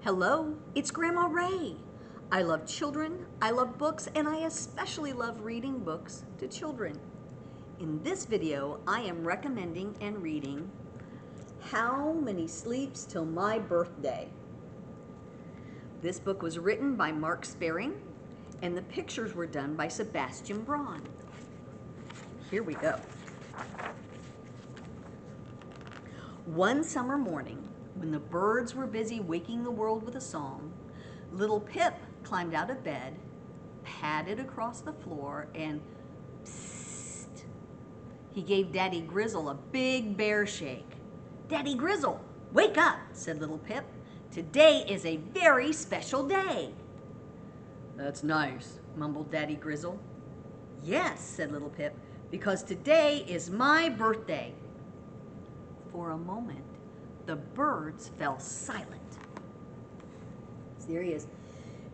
Hello, it's Grandma Ray. I love children, I love books, and I especially love reading books to children. In this video, I am recommending and reading How Many Sleeps Till My Birthday. This book was written by Mark Sperring, and the pictures were done by Sebastien Braun. Here we go. One summer morning, when the birds were busy waking the world with a song, little Pip climbed out of bed, padded across the floor, and psst, he gave Daddy Grizzle a big bear shake. "Daddy Grizzle, wake up," said little Pip. "Today is a very special day." "That's nice," mumbled Daddy Grizzle. "Yes," said little Pip, "because today is my birthday." For a moment, the birds fell silent. So there he is.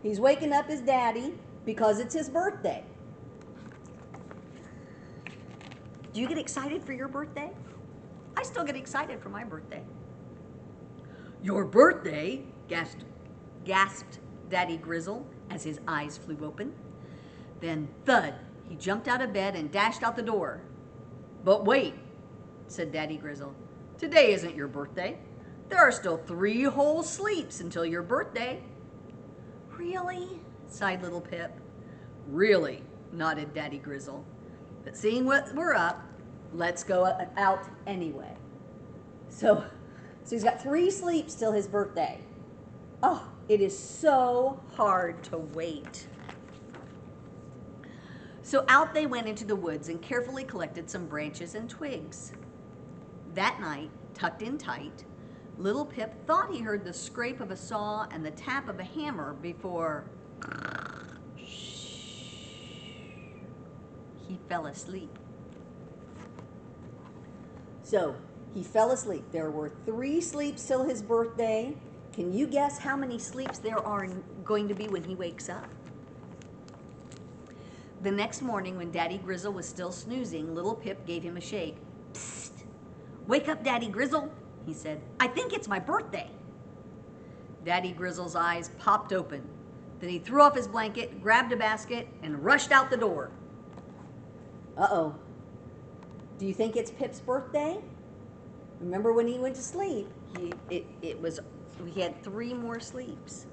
He's waking up his daddy because it's his birthday. Do you get excited for your birthday? I still get excited for my birthday. "Your birthday?" gasped Daddy Grizzle as his eyes flew open. Then thud, he jumped out of bed and dashed out the door. "But wait," said Daddy Grizzle. "Today isn't your birthday. There are still 3 whole sleeps until your birthday." "Really?" sighed little Pip. "Really," nodded Daddy Grizzle. "But seeing what we're up, let's go out anyway." So he's got 3 sleeps till his birthday. Oh, it is so hard to wait. So out they went into the woods and carefully collected some branches and twigs. That night, tucked in tight, little Pip thought he heard the scrape of a saw and the tap of a hammer before he fell asleep. So he fell asleep. There were 3 sleeps till his birthday. Can you guess how many sleeps there are going to be when he wakes up? The next morning, when Daddy Grizzle was still snoozing, little Pip gave him a shake. "Psst! Wake up, Daddy Grizzle," he said. "I think it's my birthday." Daddy Grizzle's eyes popped open. Then he threw off his blanket, grabbed a basket, and rushed out the door. Uh-oh. Do you think it's Pip's birthday? Remember when he went to sleep, he had 3 more sleeps.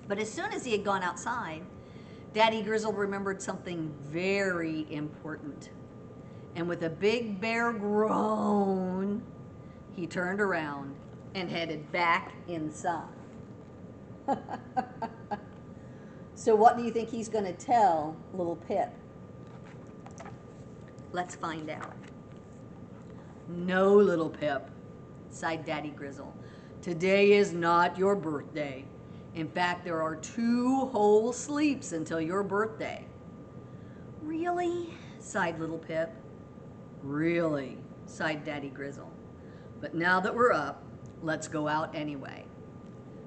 But as soon as he had gone outside, Daddy Grizzle remembered something very important. And with a big bear groan, he turned around and headed back inside. So what do you think he's going to tell little Pip? Let's find out. "No, little Pip," sighed Daddy Grizzle. "Today is not your birthday. In fact, there are 2 whole sleeps until your birthday." "Really?" sighed little Pip. "Really," sighed Daddy Grizzle. "But now that we're up, let's go out anyway."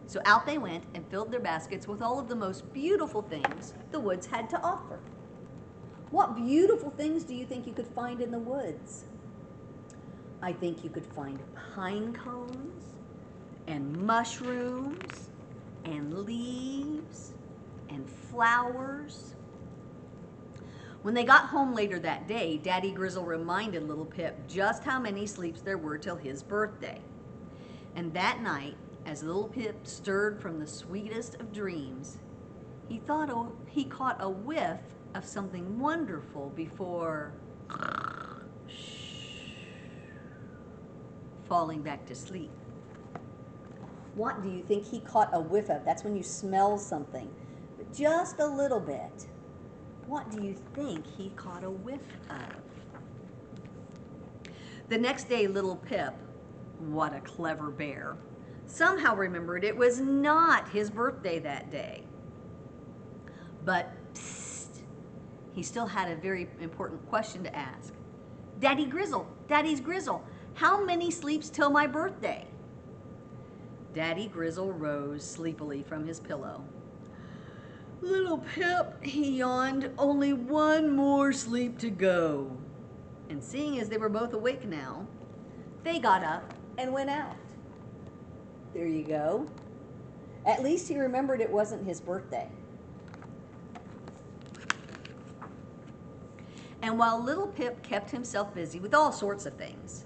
So out they went and filled their baskets with all of the most beautiful things the woods had to offer. What beautiful things do you think you could find in the woods? I think you could find pine cones and mushrooms and leaves and flowers. When they got home later that day, Daddy Grizzle reminded little Pip just how many sleeps there were till his birthday. And that night, as little Pip stirred from the sweetest of dreams, he thought he caught a whiff of something wonderful before falling back to sleep. What do you think he caught a whiff of? That's when you smell something, but just a little bit. What do you think he caught a whiff of? The next day, little Pip, what a clever bear, somehow remembered it was not his birthday that day. But psst, he still had a very important question to ask. "Daddy Grizzle, Daddy Grizzle, how many sleeps till my birthday?" Daddy Grizzle rose sleepily from his pillow. "Little Pip," he yawned, "only 1 more sleep to go." And seeing as they were both awake now, they got up and went out. There you go. At least he remembered it wasn't his birthday. And while little Pip kept himself busy with all sorts of things,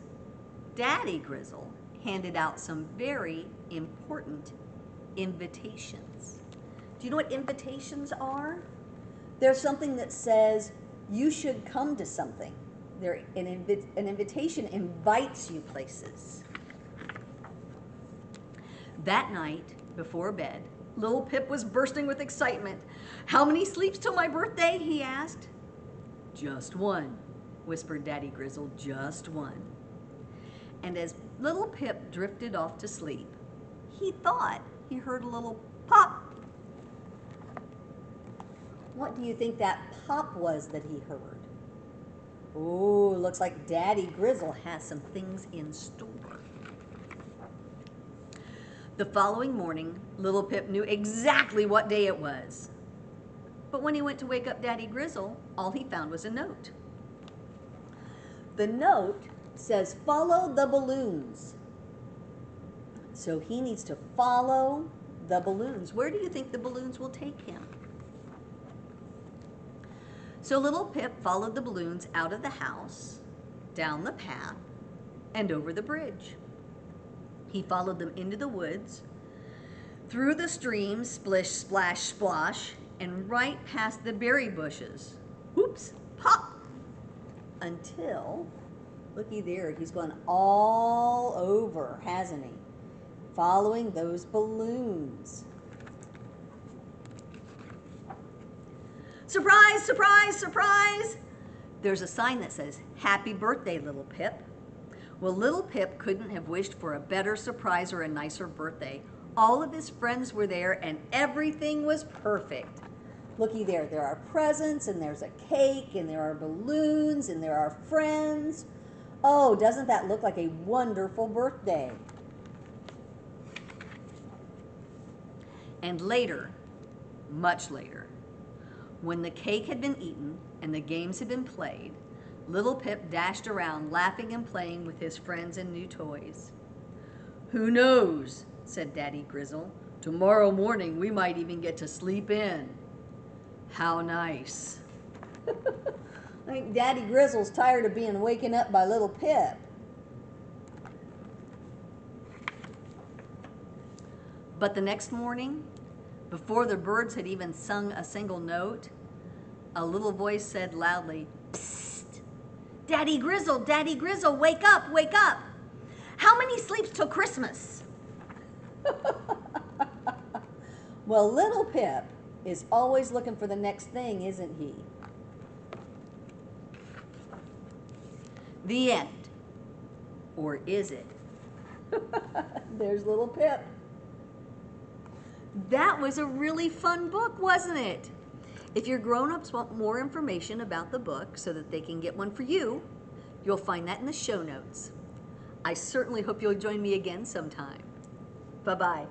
Daddy Grizzle handed out some very important invitations. Do you know what invitations are? There's something that says you should come to something. An invitation invites you places. That night, before bed, little Pip was bursting with excitement. "How many sleeps till my birthday?" he asked. "Just one," whispered Daddy Grizzle, "just one." And as little Pip drifted off to sleep, he thought he heard a little pop. What do you think that pop was that he heard? Oh, looks like Daddy Grizzle has some things in store. The following morning, little Pip knew exactly what day it was. But when he went to wake up Daddy Grizzle, all he found was a note. The note says, "Follow the balloons." So he needs to follow the balloons. Where do you think the balloons will take him? So little Pip followed the balloons out of the house, down the path, and over the bridge. He followed them into the woods, through the stream, splish, splash, splosh, and right past the berry bushes. Whoops, pop! Until, looky there, he's gone all over, hasn't he? Following those balloons. Surprise, surprise, surprise! There's a sign that says, "Happy birthday, little Pip." Well, little Pip couldn't have wished for a better surprise or a nicer birthday. All of his friends were there and everything was perfect. Looky there, there are presents and there's a cake and there are balloons and there are friends. Oh, doesn't that look like a wonderful birthday? And later, much later, when the cake had been eaten and the games had been played, little Pip dashed around laughing and playing with his friends and new toys. "Who knows," said Daddy Grizzle, "tomorrow morning we might even get to sleep in." How nice. I think Daddy Grizzle's tired of being waken up by little Pip. But the next morning, before the birds had even sung a single note, a little voice said loudly, "Psst! Daddy Grizzle, Daddy Grizzle, wake up, wake up! How many sleeps till Christmas?" Well, little Pip is always looking for the next thing, isn't he? The end. Or is it? There's little Pip. That was a really fun book, wasn't it? If your grown-ups want more information about the book so that they can get one for you, you'll find that in the show notes. I certainly hope you'll join me again sometime. Bye-bye.